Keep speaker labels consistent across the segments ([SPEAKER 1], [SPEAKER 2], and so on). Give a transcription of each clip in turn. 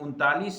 [SPEAKER 1] 39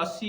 [SPEAKER 1] 80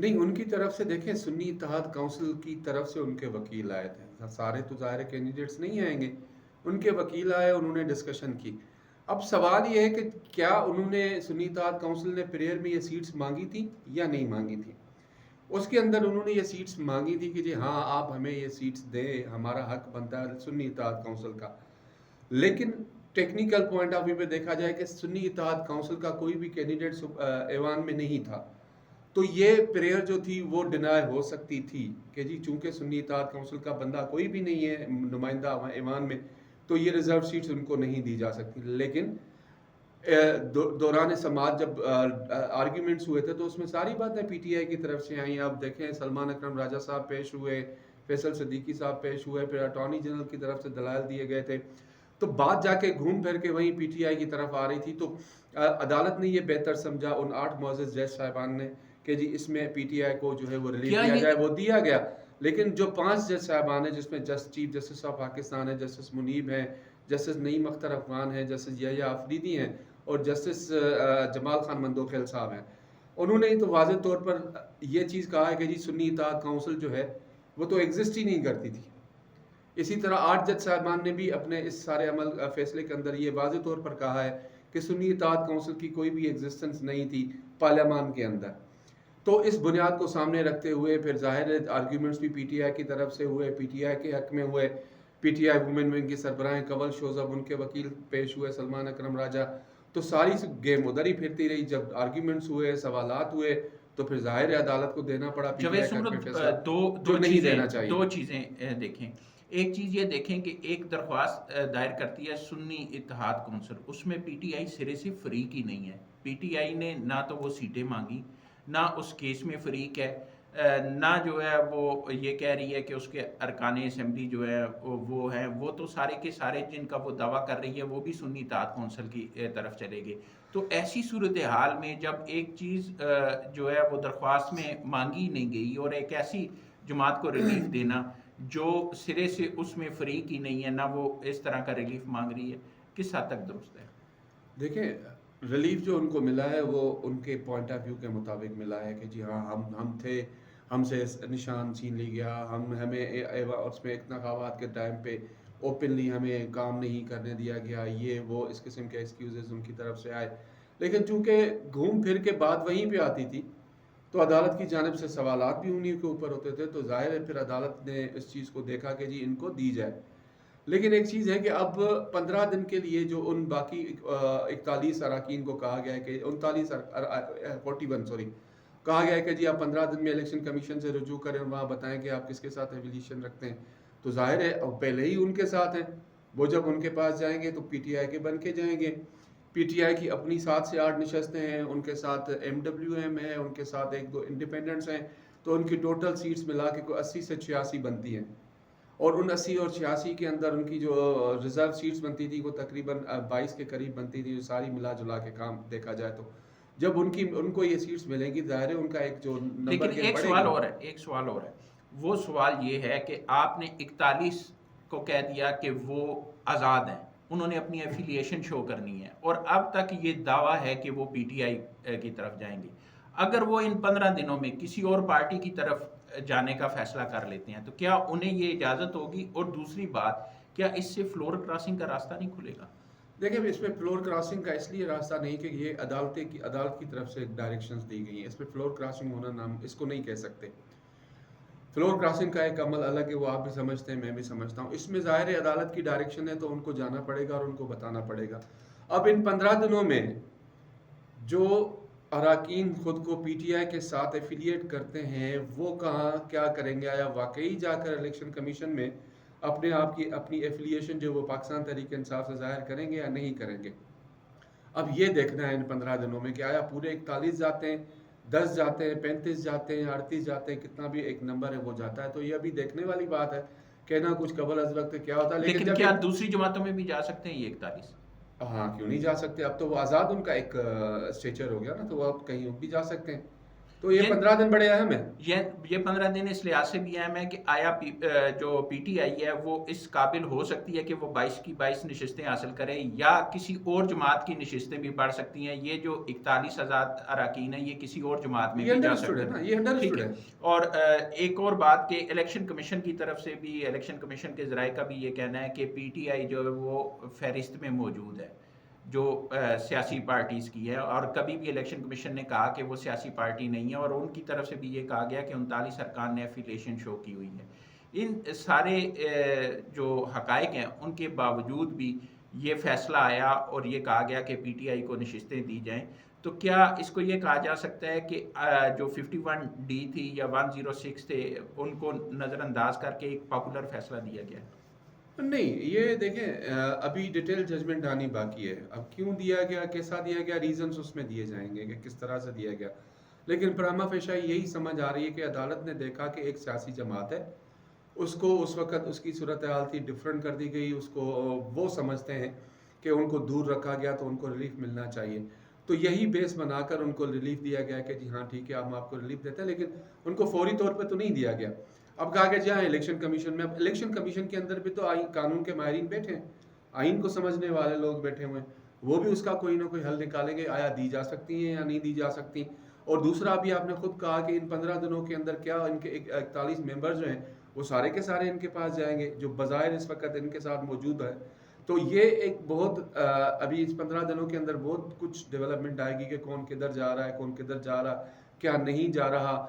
[SPEAKER 2] نہیں، ان کی طرف سے دیکھیں سنی اتحاد کونسل کی طرف سے ان کے وکیل آئے تھے، سارے تو ظاہر کینڈیڈیٹس نہیں آئیں گے، ان کے وکیل آئے، انہوں نے ڈسکشن کی. اب سوال یہ ہے کہ کیا انہوں نے سنی اتحاد کونسل نے پریئر میں یہ سیٹس مانگی تھی یا نہیں مانگی تھی. اس کے اندر انہوں نے یہ سیٹس مانگی تھی کہ جی ہاں آپ ہمیں یہ سیٹس دیں، ہمارا حق بنتا ہے سنی اتحاد کونسل کا. لیکن ٹیکنیکل پوائنٹ آف ویو پہ دیکھا جائے کہ سنی اتحاد کونسل کا کوئی بھی کینڈیڈیٹ ایوان میں نہیں تھا، تو یہ پریئر جو تھی وہ ڈینائی ہو سکتی تھی کہ جی چونکہ سنی اتحاد کونسل کا بندہ کوئی بھی نہیں ہے نمائندہ ایوان میں، تو یہ ریزرو سیٹس ان کو نہیں دی جا سکتی. لیکن دوران سماعت جب آرگیومنٹس ہوئے تھے تو اس میں ساری باتیں پی ٹی آئی کی طرف سے آئیں. آپ دیکھیں سلمان اکرم راجہ صاحب پیش ہوئے، فیصل صدیقی صاحب پیش ہوئے، پھر اٹارنی جنرل کی طرف سے دلائل دیے گئے تھے، تو بات جا کے گھوم پھر کے وہیں پی ٹی آئی کی طرف آ رہی تھی. تو عدالت نے یہ بہتر سمجھا ان 8 معزز جج صاحبان نے کہ جی اس میں پی ٹی آئی کو جو ہے وہ ریلیف دیا جائے، وہ دیا گیا. لیکن جو 5 جج صاحبان ہیں جس میں چیف جسٹس آف پاکستان ہے، جسٹس منیب ہیں، جسٹس نعیم اختر افغان ہیں، جسٹس یحییٰ آفریدی ہیں اور جسٹس جمال خان مندوخیل صاحب ہیں، انہوں نے تو واضح طور پر یہ چیز کہا ہے کہ جی سنی اتحاد کونسل جو ہے وہ تو ایگزسٹ ہی نہیں کرتی تھی. اسی طرح 8 جج صاحبان نے بھی اپنے اس سارے عمل فیصلے کے اندر یہ واضح طور پر کہا ہے کہ سنی اتحاد کونسل کی کوئی بھی ایگزسٹنس نہیں تھی پارلیمان کے اندر. تو اس بنیاد کو سامنے رکھتے ہوئے پھر ظاہر آرگیومنٹس بھی پی ٹی آئی کی طرف سے ہوئے، پی ٹی آئی کے حق میں ہوئے. P T I women wing کی سربراہ کنول شوذب، ان کے وکیل پیش ہوئے سلمان اکرم راجہ. تو ساری گیم ادھر ہی پھرتی رہی. جب آرگیومنٹس ہوئے، سوالات ہوئے، تو پھر ظاحر عدالت کو دینا پڑا پی ٹی آئی کا فیصلہ جو نہیں دینا چاہیے.
[SPEAKER 1] دو چیزیں دیکھیں. ایک چیز یہ دیکھیں کہ ایک درخواست دائر کرتی ہے سنی اتحاد کونسل، اس میں پی ٹی آئی سرے سے فریق ہی نہیں ہے. پی ٹی آئی نے نہ تو وہ سیٹیں مانگی، نہ اس کیس میں فریق ہے، نہ جو ہے وہ یہ کہہ رہی ہے کہ اس کے ارکان اسمبلی جو ہے وہ ہیں، وہ تو سارے کے سارے جن کا وہ دعویٰ کر رہی ہے وہ بھی سنی اتحاد کونسل کی طرف چلے گئے. تو ایسی صورتحال میں جب ایک چیز جو ہے وہ درخواست میں مانگی نہیں گئی اور ایک ایسی جماعت کو ریلیف دینا جو سرے سے اس میں فریق ہی نہیں ہے، نہ وہ اس طرح کا ریلیف مانگ رہی ہے، کس حد تک درست ہے؟
[SPEAKER 2] دیکھیں ریلیف جو ان کو ملا ہے وہ ان کے پوائنٹ آف ویو کے مطابق ملا ہے کہ جی ہاں ہم تھے، ہم سے نشان چھین لی گیا، ہمیں اس میں انتخابات کے ٹائم پہ اوپنلی ہمیں کام نہیں کرنے دیا گیا، یہ وہ اس قسم کے ایکسکیوزز ان کی طرف سے آئے. لیکن چونکہ گھوم پھر کے بات وہیں پہ آتی تھی تو عدالت کی جانب سے سوالات بھی انہی کے اوپر ہوتے تھے، تو ظاہر ہے پھر عدالت نے اس چیز کو دیکھا کہ جی ان کو دی جائے. لیکن ایک چیز ہے کہ اب 15 دن کے لیے جو ان باقی 41 اراکین کو کہا گیا ہے کہ 41 سوری کہا گیا ہے کہ جی آپ 15 دن میں الیکشن کمیشن سے رجوع کریں اور وہاں بتائیں کہ آپ کس کے ساتھ ایفیلیشن رکھتے ہیں. تو ظاہر ہے پہلے ہی ان کے ساتھ ہیں، وہ جب ان کے پاس جائیں گے تو پی ٹی آئی کے بن کے جائیں گے. پی ٹی آئی کی اپنی 7 سے 8 نشستیں ہیں، ان کے ساتھ ایم ڈبلیو ایم ہے، ان کے ساتھ 1-2 انڈیپینڈنٹس ہیں، تو ان کی ٹوٹل سیٹس ملا کے کوئی 80 سے 86 بنتی ہیں. اور ان 80 اور 86 کے اندر ان کی جو ریزرو سیٹس بنتی تھی وہ تقریباً 22 کے قریب بنتی تھی، جو ساری ملا جلا کے کام دیکھا جائے تو جب ان کو یہ سیٹس ملیں گی ظاہر ہے ان کا ایک جو نمبر
[SPEAKER 1] لیکن ایک سوال اور ہے، وہ سوال یہ ہے کہ آپ نے 41 کو کہہ دیا کہ وہ آزاد ہیں، انہوں نے اپنی ایفیلیشن شو کرنی ہے، اور اب تک یہ دعویٰ ہے کہ وہ پی ٹی آئی کی طرف جائیں گے. اگر وہ ان 15 دنوں میں کسی اور پارٹی کی طرف جانے کا فیصلہ کر لیتے ہیں تو کیا انہیں یہ اجازت ہوگی؟ اور دوسری بات، کیا اس سے فلور کراسنگ کا راستہ نہیں کھلے گا؟
[SPEAKER 2] دیکھیں اس میں فلور کراسنگ کا اس لیے راستہ نہیں کہ یہ عدالت کی طرف سے ڈائریکشنز دی گئی ہیں، اس پہ فلور کراسنگ ہونا نام اس کو نہیں کہہ سکتے. فلور کراسنگ کا ایک عمل الگ ہے، وہ آپ بھی سمجھتے ہیں، میں بھی سمجھتا ہوں. اس میں ظاہر ہے عدالت کی ڈائریکشن ہے تو ان کو جانا پڑے گا اور ان کو بتانا پڑے گا. اب ان 15 دنوں میں جو اراکین خود کو پی ٹی آئی کے ساتھ ایفیلیٹ کرتے ہیں وہ کہاں کیا کریں گے؟ آیا واقعی جا کر الیکشن کمیشن میں اپنے آپ کی اپنی ایفیلیشن جو وہ پاکستان تحریک انصاف سے ظاہر کریں گے یا نہیں کریں گے؟ اب یہ دیکھنا ہے ان 15 دنوں میں کہ آیا پورے 41 جاتے ہیں، 10 جاتے ہیں، 35 جاتے ہیں، 38 جاتے ہیں، کتنا بھی ایک نمبر ہے وہ جاتا ہے. تو یہ ابھی دیکھنے والی بات ہے، کہنا کچھ قبل از وقت کیا ہوتا ہے.
[SPEAKER 1] لیکن کیا دوسری جماعتوں میں بھی جا سکتے ہیں یہ 41؟
[SPEAKER 2] ہاں کیوں نہیں جا سکتے؟ اب تو وہ آزاد ان کا ایک اسٹیچر ہو گیا نا، تو وہ اب کہیں بھی جا سکتے ہیں. تو یہ 15 دن بڑے اہم ہیں.
[SPEAKER 1] یہ 15 دن اس لحاظ سے بھی اہم ہے کہ آیا جو پی ٹی آئی ہے وہ اس قابل ہو سکتی ہے کہ وہ 22 کی 22 نشستیں حاصل کرے یا کسی اور جماعت کی نشستیں بھی بڑھ سکتی ہیں. یہ جو 41 آزاد اراکین ہیں یہ کسی اور جماعت میں بھی جا سکتے ہیں.
[SPEAKER 2] یہ
[SPEAKER 1] ٹھیک
[SPEAKER 2] انڈرسٹوڈ
[SPEAKER 1] ہے.
[SPEAKER 2] ہے.
[SPEAKER 1] اور ایک اور بات کہ الیکشن کمیشن کی طرف سے بھی, الیکشن کمیشن کے ذرائع کا بھی یہ کہنا ہے کہ پی ٹی آئی جو ہے وہ فہرست میں موجود ہے جو سیاسی پارٹیز کی ہے, اور کبھی بھی الیکشن کمیشن نے کہا کہ وہ سیاسی پارٹی نہیں ہے, اور ان کی طرف سے بھی یہ کہا گیا کہ 39 ارکان نے ایفیلیشن شو کی ہوئی ہے. ان سارے جو حقائق ہیں ان کے باوجود بھی یہ فیصلہ آیا اور یہ کہا گیا کہ پی ٹی آئی کو نشستیں دی جائیں. تو کیا اس کو یہ کہا جا سکتا ہے کہ جو 51 ڈی تھی یا 106 تھے ان کو نظر انداز کر کے ایک پاپولر فیصلہ دیا گیا؟
[SPEAKER 2] نہیں, یہ دیکھیں ابھی ڈیٹیل ججمنٹ آنی باقی ہے. اب کیوں دیا گیا, کیسا دیا گیا, ریزنز اس میں دیے جائیں گے کہ کس طرح سے دیا گیا. لیکن پرامہ فیشا یہی سمجھ آ رہی ہے کہ عدالت نے دیکھا کہ ایک سیاسی جماعت ہے, اس کو اس وقت اس کی صورتحال تھی ڈفرینٹ کر دی گئی, اس کو وہ سمجھتے ہیں کہ ان کو دور رکھا گیا تو ان کو ریلیف ملنا چاہیے. تو یہی بیس بنا کر ان کو ریلیف دیا گیا کہ جی ہاں ٹھیک ہے ہم آپ کو ریلیف دیتے ہیں, لیکن ان کو فوری طور پہ تو نہیں دیا گیا. اب کہا کہ جی ہاں الیکشن کمیشن میں, اب الیکشن کمیشن کے اندر بھی تو قانون کے ماہرین بیٹھے ہیں, آئین کو سمجھنے والے لوگ بیٹھے ہوئے ہیں, وہ بھی اس کا کوئی نہ کوئی حل نکالیں گے, آیا دی جا سکتی ہیں یا نہیں دی جا سکتی. اور دوسرا بھی آپ نے خود کہا کہ ان 15 دنوں کے اندر کیا ان کے 41 ممبر جو ہیں وہ سارے کے سارے ان کے پاس جائیں گے جو بظاہر اس وقت ان کے ساتھ موجود ہے. تو یہ ایک بہت ابھی اس 15 دنوں کے اندر بہت کچھ ڈیولپمنٹ آئے گی کہ کون کدھر جا رہا ہے, کون کدھر جا رہا, کیا نہیں جا رہا,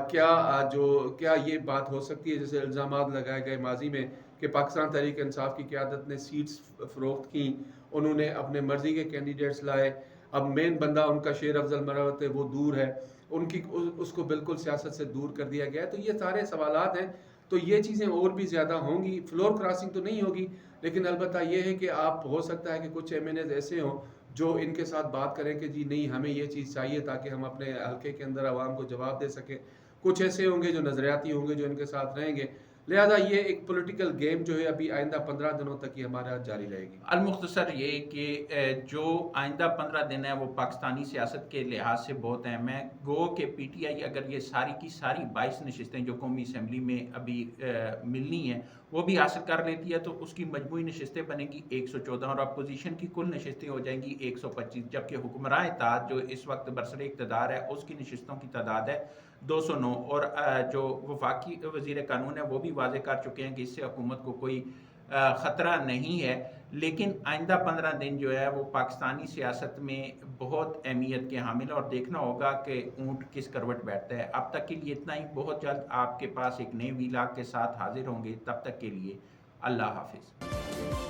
[SPEAKER 2] کیا یہ بات ہو سکتی ہے جیسے الزامات لگائے گئے ماضی میں کہ پاکستان تحریک انصاف کی قیادت نے سیٹس فروخت کی, انہوں نے اپنے مرضی کے کینڈیڈیٹس لائے, اب مین بندہ ان کا شیر افضل مروت ہے وہ دور ہے, اس کو بالکل سیاست سے دور کر دیا گیا ہے. تو یہ سارے سوالات ہیں. تو یہ چیزیں اور بھی زیادہ ہوں گی, فلور کراسنگ تو نہیں ہوگی, لیکن البتہ یہ ہے کہ آپ ہو سکتا ہے کہ کچھ ایم این ایز ایسے ہوں جو ان کے ساتھ بات کریں کہ جی نہیں ہمیں یہ چیز چاہیے تاکہ ہم اپنے حلقے کے اندر عوام کو جواب دے سکیں. کچھ ایسے ہوں گے جو نظریاتی ہوں گے جو ان کے ساتھ رہیں گے. لہذا یہ ایک پولیٹیکل گیم جو ہے ابھی آئندہ 15 دنوں تک یہ ہمارے ہاتھ جاری رہے گی.
[SPEAKER 1] المختصر یہ کہ جو آئندہ 15 دن ہے وہ پاکستانی سیاست کے لحاظ سے بہت اہم ہے. گو کہ پی ٹی آئی اگر یہ ساری کی ساری 22 نشستیں جو قومی اسمبلی میں ابھی ملنی ہیں وہ بھی حاصل کر لیتی ہے تو اس کی مجموعی نشستیں بنیں گی 114 اور اپوزیشن کی کل نشستیں ہو جائیں گی 125, جبکہ حکمراں اتحاد جو اس وقت برسر اقتدار ہے اس کی نشستوں کی تعداد ہے 209. اور جو وفاقی وزیر قانون ہے وہ بھی واضح کر چکے ہیں کہ اس سے حکومت کو کوئی خطرہ نہیں ہے. لیکن آئندہ 15 دن جو ہے وہ پاکستانی سیاست میں بہت اہمیت کے حامل اور دیکھنا ہوگا کہ اونٹ کس کروٹ بیٹھتا ہے. اب تک کے لیے اتنا ہی. بہت جلد آپ کے پاس ایک نئے ویلاگ کے ساتھ حاضر ہوں گے. تب تک کے لیے اللہ حافظ.